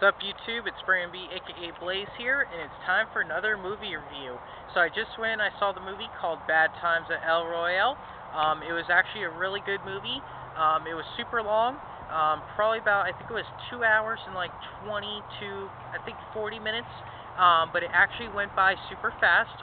What's up, YouTube? It's Brandon B, aka Blaze here, and it's time for another movie review. So I just went and I saw the movie called Bad Times at El Royale. It was actually a really good movie. It was super long, probably about, I think it was 2 hours and like 20 to, I think 40 minutes. But it actually went by super fast.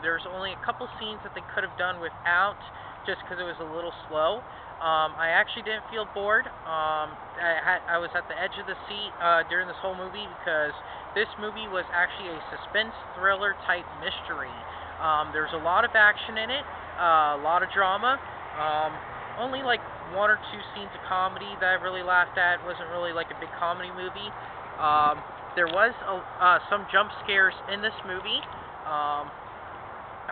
There's only a couple scenes that they could have done without, just because it was a little slow. I actually didn't feel bored. I was at the edge of the seat during this whole movie because this movie was actually a suspense thriller type mystery. There's a lot of action in it, a lot of drama. Only like one or two scenes of comedy that I really laughed at. It wasn't really like a big comedy movie. There was some jump scares in this movie.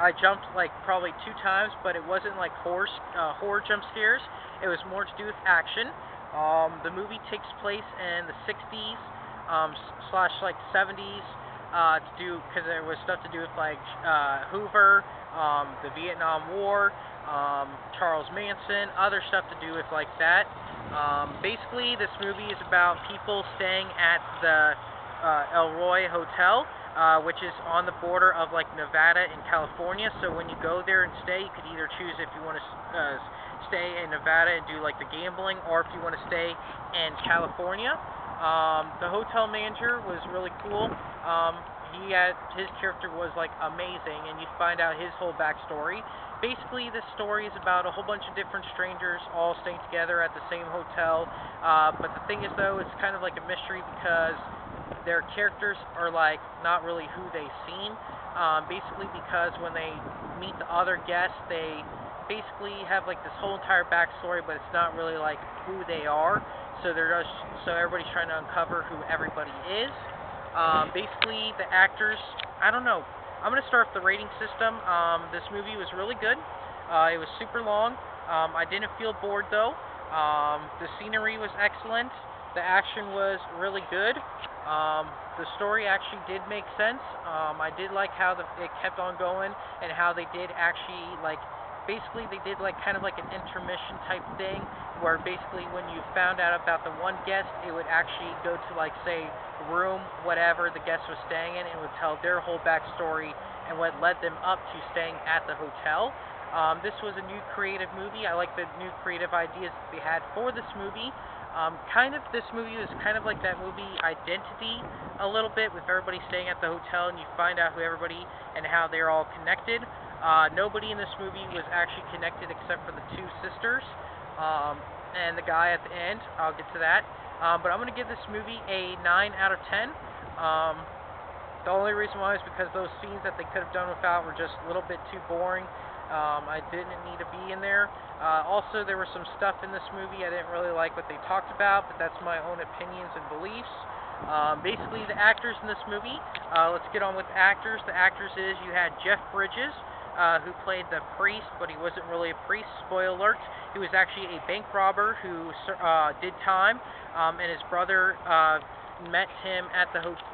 I jumped like probably 2 times, but it wasn't like horror jump scares. It was more to do with action. The movie takes place in the 60s slash like 70s, because there was stuff to do with like Hoover, the Vietnam War, Charles Manson, other stuff to do with like that. Basically, this movie is about people staying at the El Roy Hotel, which is on the border of like Nevada and California. So when you go there and stay, you could either choose if you want to stay in Nevada and do like the gambling, or if you want to stay in California. The hotel manager was really cool. His character was like amazing, and you find out his whole backstory. Basically, this story is about a whole bunch of different strangers all staying together at the same hotel. But the thing is, though, it's kind of like a mystery because their characters are like not really who they seem. Basically, because when they meet the other guests, they basically have like this whole entire backstory, but it's not really like who they are. So everybody's trying to uncover who everybody is. Basically, the actors, I don't know. I'm going to start with the rating system. This movie was really good. It was super long. I didn't feel bored, though. The scenery was excellent. The action was really good. The story actually did make sense. I did like how it kept on going, and how they did actually, like, basically they did like kind of like an intermission type thing, where basically when you found out about the one guest, it would actually go to like, say, room whatever the guest was staying in, and would tell their whole backstory and what led them up to staying at the hotel. This was a new creative movie. I like the new creative ideas that they had for this movie. This movie was kind of like that movie Identity a little bit, with everybody staying at the hotel and you find out who everybody and how they're all connected. Nobody in this movie was actually connected except for the 2 sisters and the guy at the end. I'll get to that. But I'm going to give this movie a 9 out of 10. The only reason why is because those scenes that they could have done without were just a little bit too boring. I didn't need to be in there. Also, there was some stuff in this movie I didn't really like what they talked about, but that's my own opinions and beliefs. Basically, the actors in this movie, let's get on with the actors. The actors is, you had Jeff Bridges, who played the priest, but he wasn't really a priest. Spoiler alert. He was actually a bank robber who did time, and his brother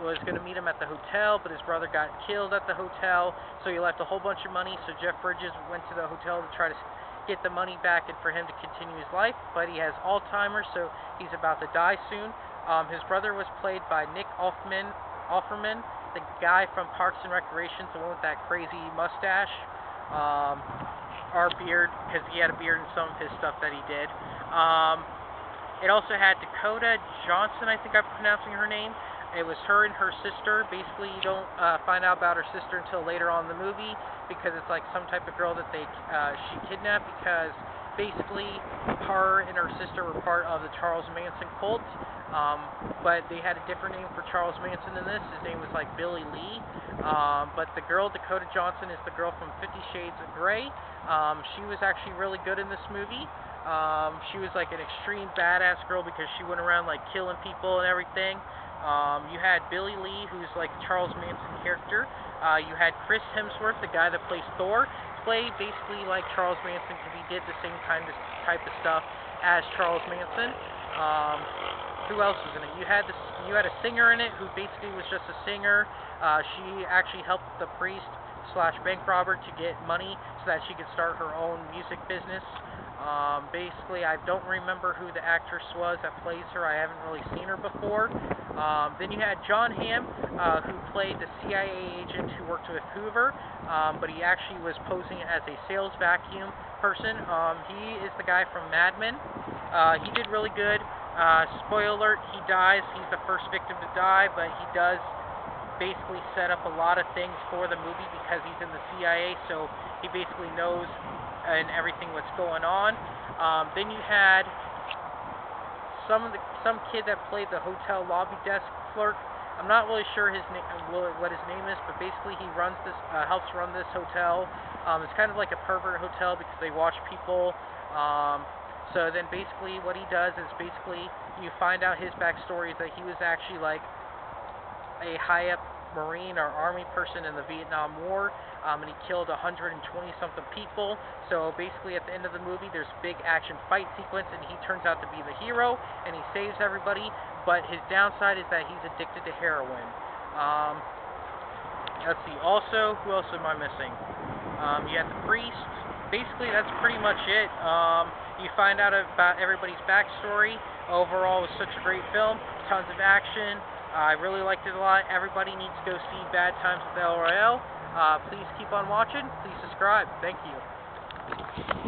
was going to meet him at the hotel, but his brother got killed at the hotel, so he left a whole bunch of money. So Jeff Bridges went to the hotel to try to get the money back and for him to continue his life, but he has Alzheimer's, so he's about to die soon. His brother was played by Nick Offerman, the guy from Parks and Recreation, the one with that crazy mustache, or beard, because he had a beard in some of his stuff that he did. It also had Dakota Johnson, I think I'm pronouncing her name. It was her and her sister. Basically, you don't find out about her sister until later on in the movie, because it's like some type of girl that she kidnapped, because basically her and her sister were part of the Charles Manson cult. But they had a different name for Charles Manson than this. His name was like Billy Lee. But the girl, Dakota Johnson, is the girl from 50 Shades of Grey. She was actually really good in this movie. She was like an extreme badass girl because she went around like killing people and everything. You had Billy Lee, who's like Charles Manson character. You had Chris Hemsworth, the guy that plays Thor, played basically like Charles Manson because he did the same type of stuff as Charles Manson. Who else was in it? You had a singer in it who basically was just a singer. She actually helped the priest / bank robber to get money so that she could start her own music business. Basically, I don't remember who the actress was that plays her. I haven't really seen her before. Then you had John Hamm, who played the CIA agent who worked with Hoover, but he actually was posing as a sales vacuum person. He is the guy from Mad Men. He did really good. Spoiler alert, he dies. He's the first victim to die, but he does basically set up a lot of things for the movie because he's in the CIA, so he basically knows and everything what's going on. Then you had some kid that played the hotel lobby desk clerk. I'm not really sure what his name is, but basically he runs this, helps run this hotel. It's kind of like a pervert hotel because they watch people. So then basically what he does is basically you find out his backstory is that he was actually like a high-up Marine or Army person in the Vietnam War, and he killed 120-something people. So basically at the end of the movie there's a big action fight sequence and he turns out to be the hero and he saves everybody, but his downside is that he's addicted to heroin. Let's see, also, who else am I missing? You have the priest. Basically that's pretty much it. You find out about everybody's backstory. Overall it was such a great film, tons of action. I really liked it a lot. Everybody needs to go see Bad Times with El Royale. Please keep on watching. Please subscribe. Thank you.